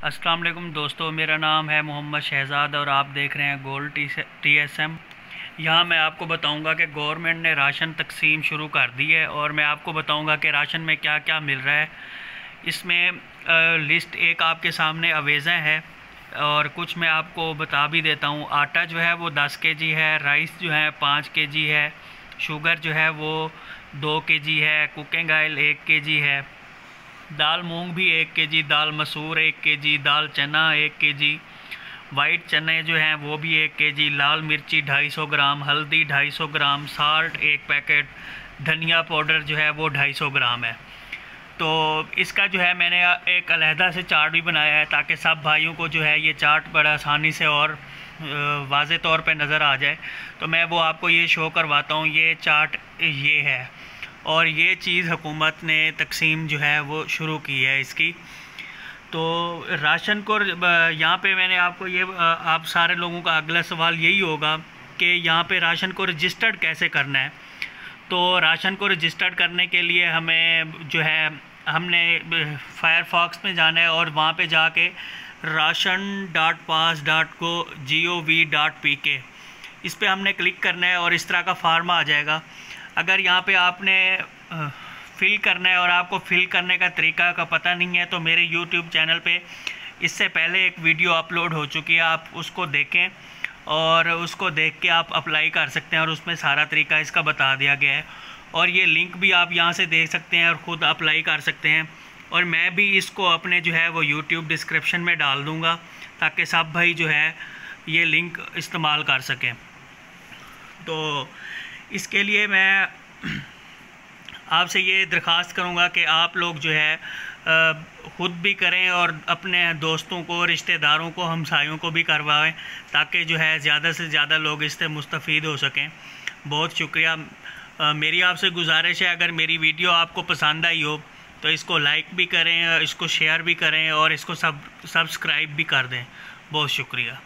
अस्सलाम वालेकुम दोस्तों, मेरा नाम है मोहम्मद शहज़ाद और आप देख रहे हैं गोल्ड TSM। यहाँ मैं आपको बताऊंगा कि गवर्नमेंट ने राशन तकसीम शुरू कर दी है और मैं आपको बताऊंगा कि राशन में क्या क्या मिल रहा है। इसमें लिस्ट एक आपके सामने अवेज़ा है और कुछ मैं आपको बता भी देता हूँ। आटा जो है वो 10 kg है, राइस जो है 5 kg है, शुगर जो है वो 2 kg है, कुकिंग ऑयल 1 kg है, दाल मूंग भी 1 kg, दाल मसूर 1 kg, दाल चना 1 kg, वाइट चने जो हैं वो भी 1 kg, लाल मिर्ची 250 ग्राम, हल्दी 250 ग्राम, साल्ट 1 पैकेट, धनिया पाउडर जो है वो 250 ग्राम है। तो इसका जो है मैंने एक अलहदा से चार्ट भी बनाया है ताकि सब भाइयों को जो है ये चार्ट बड़ा आसानी से और वाज़े तौर पे नज़र आ जाए। तो मैं वो आपको ये शो करवाता हूँ। ये चार्ट ये है और ये चीज़ हुकूमत ने तकसीम जो है वो शुरू की है इसकी। तो राशन को यहाँ पे मैंने आपको ये आप सारे लोगों का अगला सवाल यही होगा कि यहाँ पे राशन को रजिस्टर्ड कैसे करना है। तो राशन को रजिस्टर्ड करने के लिए हमें जो है हमने फायरफॉक्स में जाना है और वहाँ पे जाके ration.pass.gov.pk इस पे हमने क्लिक करना है और इस तरह का फार्म आ जाएगा। अगर यहाँ पे आपने फ़िल करना है और आपको फ़िल करने का तरीका का पता नहीं है तो मेरे यूट्यूब चैनल पे इससे पहले एक वीडियो अपलोड हो चुकी है, आप उसको देखें और उसको देख के आप अप्लाई कर सकते हैं और उसमें सारा तरीका इसका बता दिया गया है। और ये लिंक भी आप यहाँ से देख सकते हैं और ख़ुद अप्लाई कर सकते हैं। और मैं भी इसको अपने जो है वो यूट्यूब डिस्क्रिप्शन में डाल दूँगा ताकि सब भाई जो है ये लिंक इस्तेमाल कर सकें। तो इसके लिए मैं आपसे ये दरख्वास्त करूँगा कि आप लोग जो है ख़ुद भी करें और अपने दोस्तों को, रिश्तेदारों को, हमसायों को भी करवाएं ताकि जो है ज़्यादा से ज़्यादा लोग इससे मुस्तफ़ीद हो सकें। बहुत शुक्रिया। मेरी आपसे गुजारिश है, अगर मेरी वीडियो आपको पसंद आई हो तो इसको लाइक भी करें, इसको शेयर भी करें और इसको सब्सक्राइब भी कर दें। बहुत शुक्रिया।